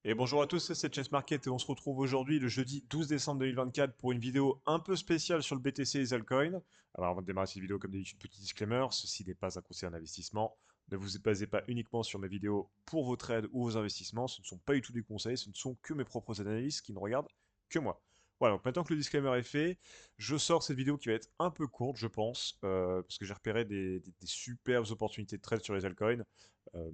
Et bonjour à tous, c'est Chess Market et on se retrouve aujourd'hui le jeudi 12 décembre 2024 pour une vidéo un peu spéciale sur le BTC et les altcoins. Alors avant de démarrer cette vidéo, comme d'habitude, petit disclaimer, ceci n'est pas un conseil d'investissement. Ne vous basez pas uniquement sur mes vidéos pour vos trades ou vos investissements, ce ne sont pas du tout des conseils, ce ne sont que mes propres analyses qui ne regardent que moi. Voilà, donc maintenant que le disclaimer est fait, je sors cette vidéo qui va être un peu courte, je pense, parce que j'ai repéré des superbes opportunités de trade sur les altcoins, euh,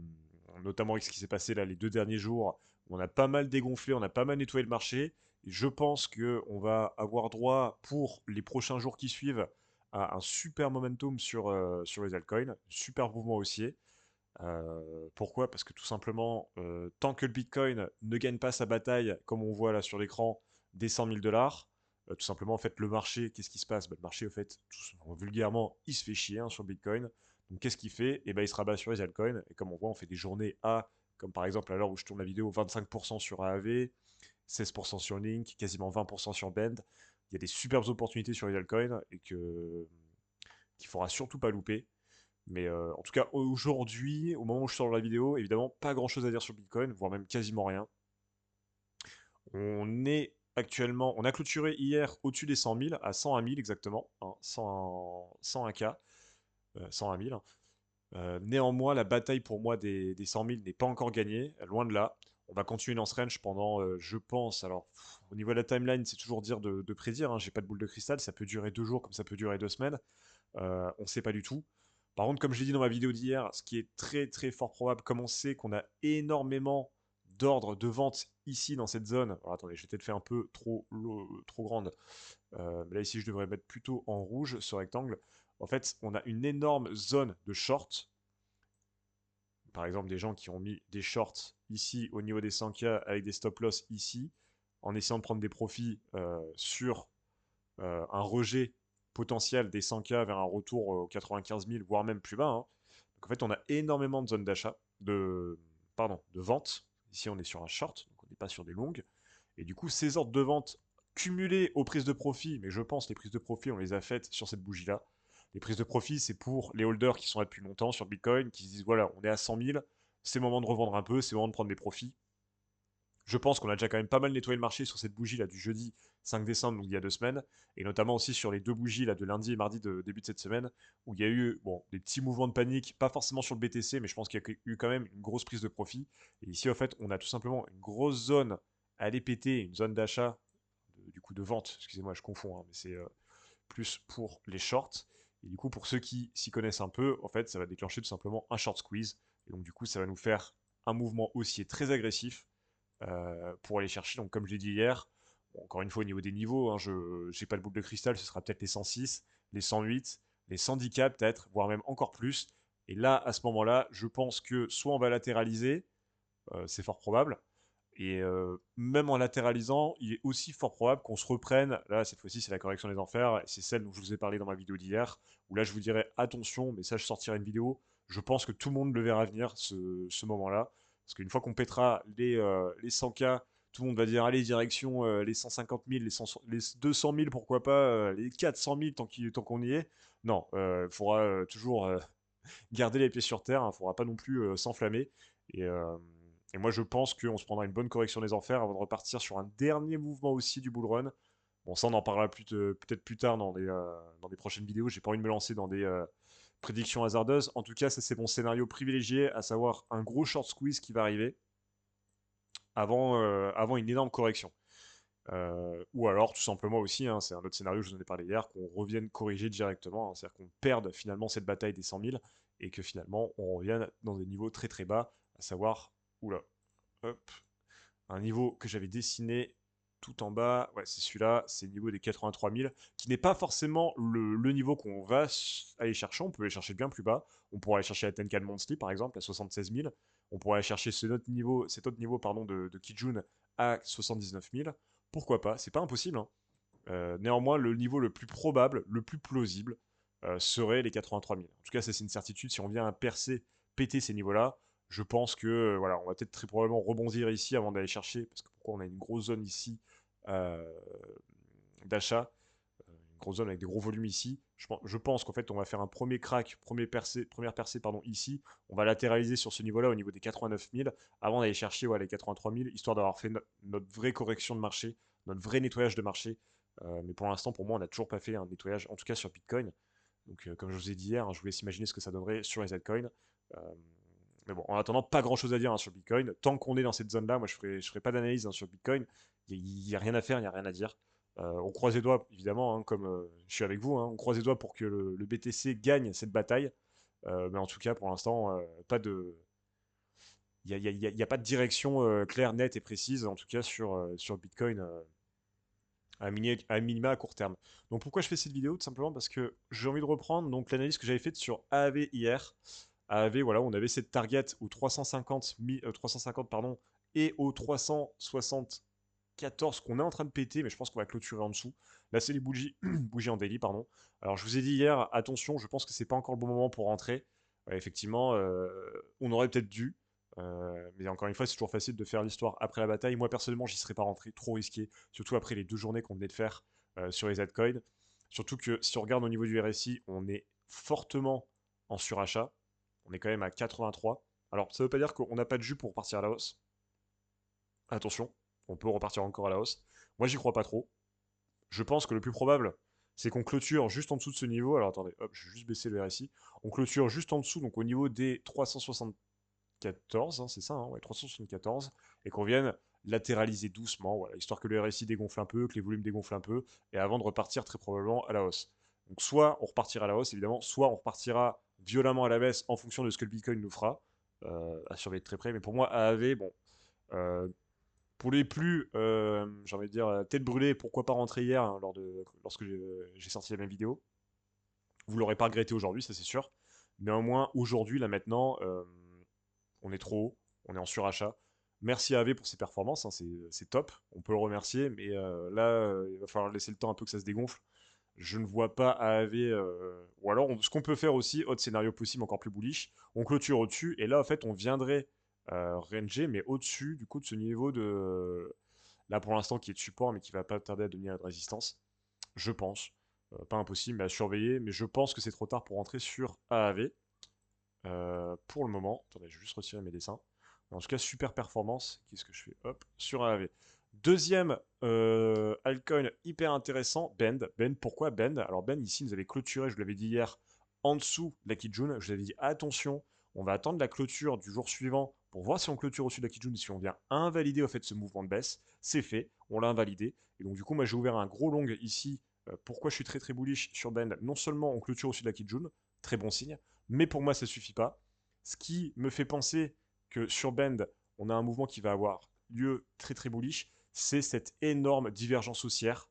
notamment avec ce qui s'est passé là les 2 derniers jours. On a pas mal dégonflé, on a pas mal nettoyé le marché. Et je pense qu'on va avoir droit pour les prochains jours qui suivent à un super momentum sur les altcoins, super mouvement haussier. Pourquoi? Parce que tout simplement, tant que le Bitcoin ne gagne pas sa bataille, comme on voit là sur l'écran, des 100 000 dollars, tout simplement, en fait, le marché, qu'est-ce qui se passe? Bah, le marché, au fait, vulgairement, il se fait chier hein, sur le Bitcoin. Donc, qu'est-ce qu'il fait? Et ben, il se rabat sur les altcoins. Et comme on voit, on fait des journées à, comme par exemple à l'heure où je tourne la vidéo, 25% sur AAV, 16% sur Link, quasiment 20% sur Bend. Il y a des superbes opportunités sur les altcoins et qu'il faudra surtout pas louper. Mais en tout cas, aujourd'hui, au moment où je sors la vidéo, évidemment, pas grand chose à dire sur Bitcoin, voire même quasiment rien. On est actuellement, on a clôturé hier au-dessus des 100 000, à 101 000 exactement, hein, 101 K, 101 000. Néanmoins, la bataille pour moi des 100 000 n'est pas encore gagnée, loin de là. On va continuer dans ce range pendant, je pense, alors au niveau de la timeline, c'est toujours dire de prédire, hein, j'ai pas de boule de cristal, ça peut durer 2 jours comme ça peut durer 2 semaines. On ne sait pas du tout. Par contre, comme je l'ai dit dans ma vidéo d'hier, ce qui est très très fort probable, comme on sait qu'on a énormément d'ordres de vente ici dans cette zone. Alors attendez, j'ai peut-être fait un peu trop grande. Mais là ici, je devrais mettre plutôt en rouge ce rectangle. En fait, on a une énorme zone de short. Par exemple, des gens qui ont mis des shorts ici au niveau des 100K avec des stop loss ici, en essayant de prendre des profits sur un rejet potentiel des 100K vers un retour aux 95 000, voire même plus bas, hein. Donc en fait, on a énormément de zones d'achat, de vente. Ici, on est sur un short, donc on n'est pas sur des longues. Et du coup, ces ordres de vente cumulés aux prises de profit, mais je pense les prises de profit, on les a faites sur cette bougie-là. Les prises de profit, c'est pour les holders qui sont là depuis longtemps sur Bitcoin, qui se disent voilà, on est à 100 000, c'est le moment de revendre un peu, c'est le moment de prendre des profits. Je pense qu'on a déjà quand même pas mal nettoyé le marché sur cette bougie là du jeudi 5 décembre, donc il y a 2 semaines, et notamment aussi sur les deux bougies là de lundi et mardi de début de cette semaine, où il y a eu bon, des petits mouvements de panique, pas forcément sur le BTC, mais je pense qu'il y a eu quand même une grosse prise de profit. Et ici, en fait, on a tout simplement une grosse zone à aller péter, une zone d'achat, du coup de vente, excusez-moi, je confonds, hein, mais c'est plus pour les shorts. Et du coup, pour ceux qui s'y connaissent un peu, en fait, ça va déclencher tout simplement un short squeeze. Et donc, du coup, ça va nous faire un mouvement haussier très agressif pour aller chercher. Donc, comme je l'ai dit hier, bon, encore une fois, au niveau des niveaux, hein, je n'ai pas le boule de cristal, ce sera peut-être les 106, les 108, les 110 k peut-être, voire même encore plus. Et là, à ce moment-là, je pense que soit on va latéraliser, c'est fort probable, et même en latéralisant, il est aussi fort probable qu'on se reprenne. Là, cette fois-ci, c'est la correction des enfers. C'est celle dont je vous ai parlé dans ma vidéo d'hier. Où là, je vous dirais attention, mais ça, je sortirai une vidéo. Je pense que tout le monde le verra venir, ce moment-là. Parce qu'une fois qu'on pètera les 100K, tout le monde va dire allez, direction les 150 000, les 200 000, pourquoi pas, les 400 000 tant qu'on y est. Non, il faudra toujours garder les pieds sur terre. Il ne faudra pas non plus s'enflammer. Et, euh, et moi, je pense qu'on se prendra une bonne correction des enfers avant de repartir sur un dernier mouvement aussi du bull run. Bon, ça, on en parlera peut-être plus tard dans des prochaines vidéos. J'ai pas envie de me lancer dans des prédictions hasardeuses. En tout cas, ça, c'est mon scénario privilégié, à savoir un gros short squeeze qui va arriver avant une énorme correction. Ou alors, tout simplement aussi, hein, c'est un autre scénario, je vous en ai parlé hier, qu'on revienne corriger directement, hein, c'est-à-dire qu'on perde finalement cette bataille des 100 000 et que finalement on revienne dans des niveaux très très bas, à savoir, oula, hop, un niveau que j'avais dessiné tout en bas, ouais, c'est celui-là, c'est le niveau des 83 000, qui n'est pas forcément le niveau qu'on va aller chercher, on peut aller chercher bien plus bas, on pourrait aller chercher la Tenkan Monthly par exemple, à 76 000, on pourrait aller chercher cet autre niveau pardon, de Kijun à 79 000, pourquoi pas, c'est pas impossible, hein. Néanmoins, le niveau le plus probable, le plus plausible, serait les 83 000. En tout cas, ça c'est une certitude. Si on vient à percer, péter ces niveaux-là, je pense que voilà, on va peut-être très probablement rebondir ici avant d'aller chercher, parce que pourquoi on a une grosse zone ici euh, d'achat, grosse zone avec des gros volumes ici. Je pense qu'en fait, on va faire un premier crack, première percée pardon, ici. On va latéraliser sur ce niveau-là au niveau des 89 000 avant d'aller chercher les 83 000, histoire d'avoir fait notre vraie correction de marché, notre vrai nettoyage de marché. Mais pour l'instant, pour moi, on n'a toujours pas fait un nettoyage, en tout cas sur Bitcoin. Donc, comme je vous ai dit hier, hein, je vous laisse imaginer ce que ça donnerait sur les altcoins. Euh, mais bon, en attendant, pas grand chose à dire hein, sur Bitcoin. Tant qu'on est dans cette zone-là, moi je ferai pas d'analyse hein, sur Bitcoin. Il n'y a rien à faire, il n'y a rien à dire. On croise les doigts, évidemment, hein, comme je suis avec vous. Hein, on croise les doigts pour que le BTC gagne cette bataille. Mais en tout cas, pour l'instant, pas de. Il y a pas de direction claire, nette et précise, en tout cas sur Bitcoin à minima à court terme. Donc pourquoi je fais cette vidéo? Tout simplement parce que j'ai envie de reprendre donc l'analyse que j'avais faite sur AAV hier. AAV, voilà, on avait cette target au 350 pardon, et au 374 qu'on est en train de péter, mais je pense qu'on va clôturer en dessous. Là, c'est les bougies, bougies en daily, pardon. Alors, je vous ai dit hier, attention, je pense que c'est pas encore le bon moment pour rentrer. Ouais, effectivement, on aurait peut-être dû. Mais encore une fois, c'est toujours facile de faire l'histoire après la bataille. Moi, personnellement, j'y serais pas rentré, trop risqué. Surtout après les 2 journées qu'on venait de faire sur les altcoins. Surtout que si on regarde au niveau du RSI, on est fortement en surachat. On est quand même à 83. Alors, ça ne veut pas dire qu'on n'a pas de jus pour repartir à la hausse. Attention, on peut repartir encore à la hausse. Moi, j'y crois pas trop. Je pense que le plus probable, c'est qu'on clôture juste en dessous de ce niveau. Alors, attendez, hop, je vais juste baisser le RSI. On clôture juste en dessous, donc au niveau des 374, hein, c'est ça, hein, ouais, 374, et qu'on vienne latéraliser doucement, voilà, histoire que le RSI dégonfle un peu, que les volumes dégonflent un peu, et avant de repartir très probablement à la hausse. Donc soit on repartira à la hausse, évidemment, soit on repartira violemment à la baisse en fonction de ce que le Bitcoin nous fera, à surveiller de très près. Mais pour moi, AAV, bon, euh, pour les plus, j'ai envie de dire, tête brûlée, pourquoi pas rentrer hier, hein, lorsque j'ai sorti la même vidéo. Vous l'aurez pas regretté aujourd'hui, ça c'est sûr. Néanmoins, aujourd'hui, là maintenant, on est trop haut, on est en surachat. Merci à AV pour ses performances, hein, c'est top, on peut le remercier, mais là, il va falloir laisser le temps un peu que ça se dégonfle. Je ne vois pas AAV, ou alors ce qu'on peut faire aussi, autre scénario possible, encore plus bullish, on clôture au-dessus, et là, en fait, on viendrait ranger, mais au-dessus, du coup, de ce niveau de, là pour l'instant, qui est de support, mais qui va pas tarder à devenir de résistance, je pense. Pas impossible, mais à surveiller, mais je pense que c'est trop tard pour rentrer sur AAV. Pour le moment, attendez, je vais juste retirer mes dessins. En tout cas, super performance. Qu'est-ce que je fais? Hop, sur AAV. Deuxième altcoin hyper intéressant, Bend. Bend, pourquoi Bend? Alors Bend, ici, nous avait clôturé, je vous l'avais dit hier, en dessous de la Kijun. Je vous avais dit, attention, on va attendre la clôture du jour suivant pour voir si on clôture au-dessus de la Kijun, si on vient invalider au fait ce mouvement de baisse. C'est fait, on l'a invalidé. Et donc du coup, moi j'ai ouvert un gros long ici. Pourquoi je suis très très bullish sur Bend? Non seulement on clôture au-dessus de la Kijun, très bon signe, mais pour moi ça suffit pas. Ce qui me fait penser que sur Bend, on a un mouvement qui va avoir lieu très très bullish, c'est cette énorme divergence haussière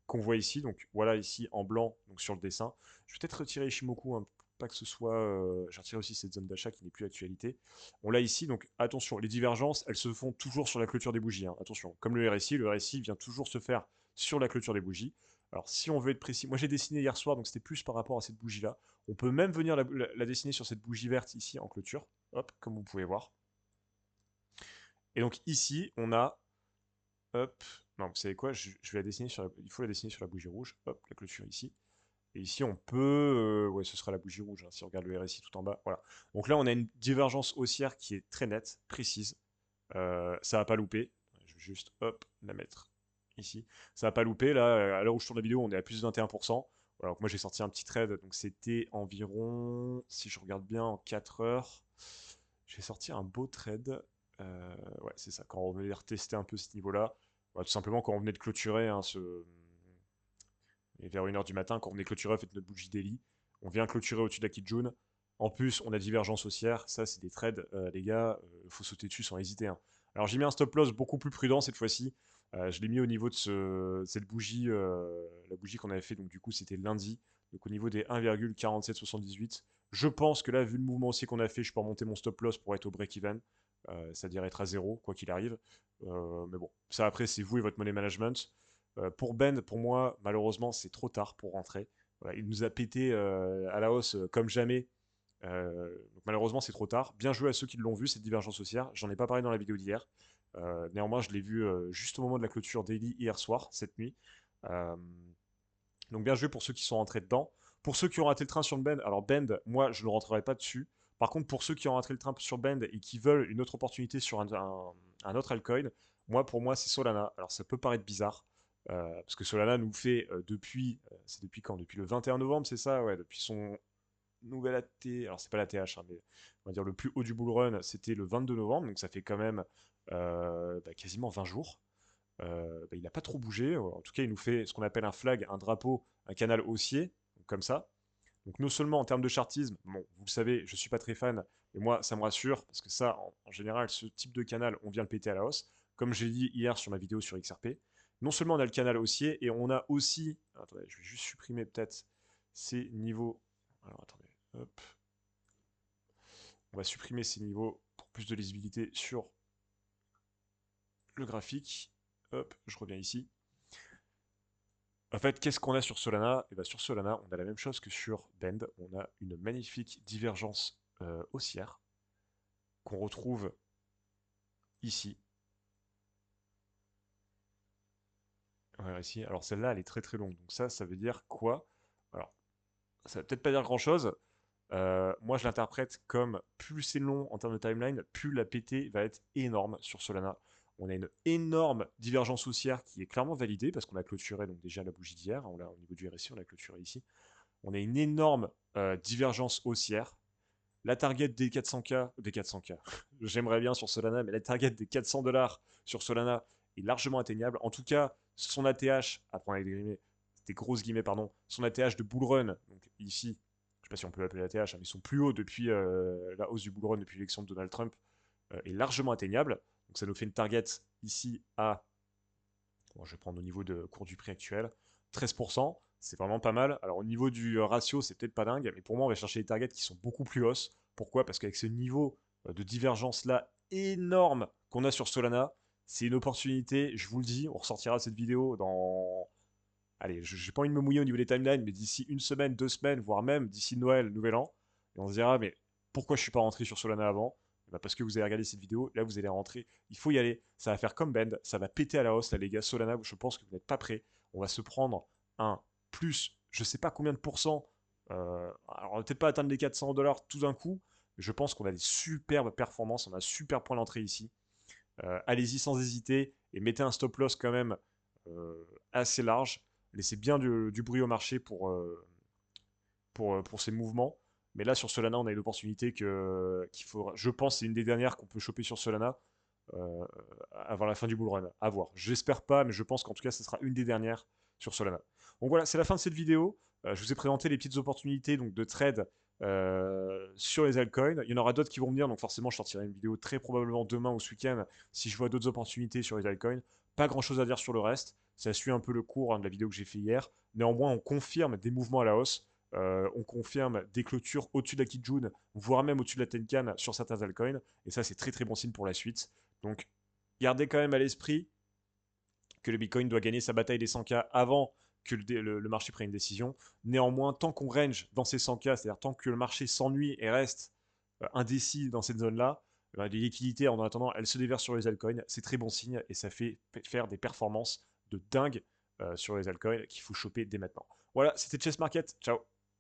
qu'on voit ici. Donc voilà ici en blanc donc sur le dessin. Je vais peut-être retirer Ishimoku, hein, pour pas que ce soit. J'ai retiré aussi cette zone d'achat qui n'est plus d'actualité. On l'a ici, donc attention, les divergences, elles se font toujours sur la clôture des bougies. Hein. Attention, comme le RSI vient toujours se faire sur la clôture des bougies. Alors si on veut être précis, moi j'ai dessiné hier soir, donc c'était plus par rapport à cette bougie-là. On peut même venir la dessiner sur cette bougie verte ici en clôture, hop, comme vous pouvez voir. Et donc ici, on a hop. Non, vous savez quoi? Je vais la dessiner sur il faut la dessiner sur la bougie rouge. Hop, la clôture ici. Et ici, on peut. Ouais, ce sera la bougie rouge, hein, si on regarde le RSI tout en bas. Voilà. Donc là, on a une divergence haussière qui est très nette, précise. Ça va pas louper. Je vais juste, hop, la mettre ici. Ça va pas louper. Là, à l'heure où je tourne la vidéo, on est à plus de 21%. Alors que moi, j'ai sorti un petit trade. Donc c'était environ, si je regarde bien, en 4 heures. J'ai sorti un beau trade. Ouais, c'est ça. Quand on venait retester un peu ce niveau-là. Tout simplement, quand on venait de clôturer hein, et vers 1h du matin, quand on venait clôturer, en fait, notre bougie daily, on vient clôturer au-dessus de la Kijun. En plus, on a divergence haussière. Ça, c'est des trades, les gars, faut sauter dessus sans hésiter. Hein. Alors, j'ai mis un stop loss beaucoup plus prudent cette fois-ci. Je l'ai mis au niveau de cette bougie, la bougie qu'on avait fait, donc du coup, c'était lundi. Donc, au niveau des 1,4778. Je pense que là, vu le mouvement aussi qu'on a fait, je peux remonter mon stop loss pour être au break-even. C'est-à-dire être à zéro, quoi qu'il arrive. Mais bon, ça après, c'est vous et votre money management. Pour Ben, pour moi, malheureusement, c'est trop tard pour rentrer. Voilà, il nous a pété à la hausse comme jamais. Donc malheureusement, c'est trop tard. Bien joué à ceux qui l'ont vu, cette divergence haussière. J'en ai pas parlé dans la vidéo d'hier. Néanmoins, je l'ai vu juste au moment de la clôture daily hier soir, cette nuit. Euh, Donc bien joué pour ceux qui sont rentrés dedans. Pour ceux qui ont raté le train sur le Bend, alors Bend, moi je ne rentrerai pas dessus. Par contre, pour ceux qui ont raté le train sur Bend et qui veulent une autre opportunité sur un autre altcoin, pour moi c'est Solana. Alors ça peut paraître bizarre, parce que Solana nous fait c'est depuis quand? Depuis le 21 novembre, c'est ça? Ouais, depuis son nouvel AT, alors c'est pas l'ATH, hein, mais on va dire le plus haut du bull run, c'était le 22 novembre, donc ça fait quand même quasiment 20 jours. Il n'a pas trop bougé. En tout cas, il nous fait ce qu'on appelle un flag, un drapeau, un canal haussier, comme ça. Donc non seulement en termes de chartisme, bon, vous le savez, je suis pas très fan, mais moi ça me rassure, parce que ça, en général, ce type de canal, on vient le péter à la hausse, comme j'ai dit hier sur ma vidéo sur XRP. Non seulement on a le canal haussier, et on a aussi, attendez, je vais juste supprimer peut-être ces niveaux. Alors attendez, hop, on va supprimer ces niveaux pour plus de lisibilité sur le graphique. Hop, je reviens ici. En fait, qu'est-ce qu'on a sur Solana? Et bien, sur Solana, on a la même chose que sur Bend. On a une magnifique divergence haussière qu'on retrouve ici. Ouais, ici. Alors celle-là, elle est très très longue. Donc ça veut dire quoi? Alors, ça va peut-être pas dire grand-chose. Moi, je l'interprète comme plus c'est long en termes de timeline, plus la PT va être énorme sur Solana. On a une énorme divergence haussière qui est clairement validée parce qu'on a clôturé donc déjà la bougie d'hier. On l'a au niveau du RSI, on a clôturé ici. On a une énorme divergence haussière. La target des 400K, des 400K, j'aimerais bien sur Solana, mais la target des 400 dollars sur Solana est largement atteignable. En tout cas, son ATH, à prendre avec des grosses guillemets, pardon, son ATH de bull run, donc ici, je ne sais pas si on peut l'appeler ATH, hein, mais son plus haut depuis la hausse du bull run, depuis l'élection de Donald Trump, est largement atteignable. Donc ça nous fait une target ici à, bon, je vais prendre au niveau de cours du prix actuel, 13%. C'est vraiment pas mal. Alors au niveau du ratio, c'est peut-être pas dingue, mais pour moi, on va chercher des targets qui sont beaucoup plus hausses. Pourquoi? Parce qu'avec ce niveau de divergence là énorme qu'on a sur Solana, c'est une opportunité, je vous le dis, on ressortira cette vidéo dans... Allez, j'ai pas envie de me mouiller au niveau des timelines, mais d'ici une semaine, 2 semaines, voire même d'ici Noël, Nouvel An, et on se dira, mais pourquoi je suis pas rentré sur Solana avant? Eh ben, parce que vous avez regardé cette vidéo, là vous allez rentrer, il faut y aller, ça va faire comme Bend, ça va péter à la hausse là les gars, Solana, je pense que vous n'êtes pas prêts, on va se prendre un plus, je sais pas combien de pourcents, alors on va peut-être pas atteindre les 400 dollars tout d'un coup, mais je pense qu'on a des superbes performances, on a un super point d'entrée ici. Allez-y sans hésiter et mettez un stop loss quand même assez large. Laissez bien du bruit au marché pour ces mouvements. Mais là, sur Solana, on a une opportunité qu'il faut. Je pense c'est une des dernières qu'on peut choper sur Solana euh, avant la fin du bull run. À voir. J'espère pas, mais je pense qu'en tout cas, ce sera une des dernières sur Solana. Donc voilà, c'est la fin de cette vidéo. Je vous ai présenté les petites opportunités donc, de trade sur les altcoins. Il y en aura d'autres qui vont venir, donc forcément, je sortirai une vidéo très probablement demain ou ce week-end si je vois d'autres opportunités sur les altcoins. Pas grand chose à dire sur le reste. Ça suit un peu le cours de la vidéo que j'ai fait hier. Néanmoins, on confirme des mouvements à la hausse. On confirme des clôtures au-dessus de la Kijun, voire même au-dessus de la Tenkan sur certains altcoins. Et ça, c'est très très bon signe pour la suite. Donc, gardez quand même à l'esprit que le Bitcoin doit gagner sa bataille des 100K avant que le marché prenne une décision. Néanmoins, tant qu'on range dans ces 100K, c'est-à-dire tant que le marché s'ennuie et reste indécis dans cette zone-là, les liquidités, en attendant, elles se déversent sur les altcoins. C'est très bon signe et ça fait faire des performances de dingue sur les altcoins qu'il faut choper dès maintenant. Voilà, c'était Chess Market. Ciao.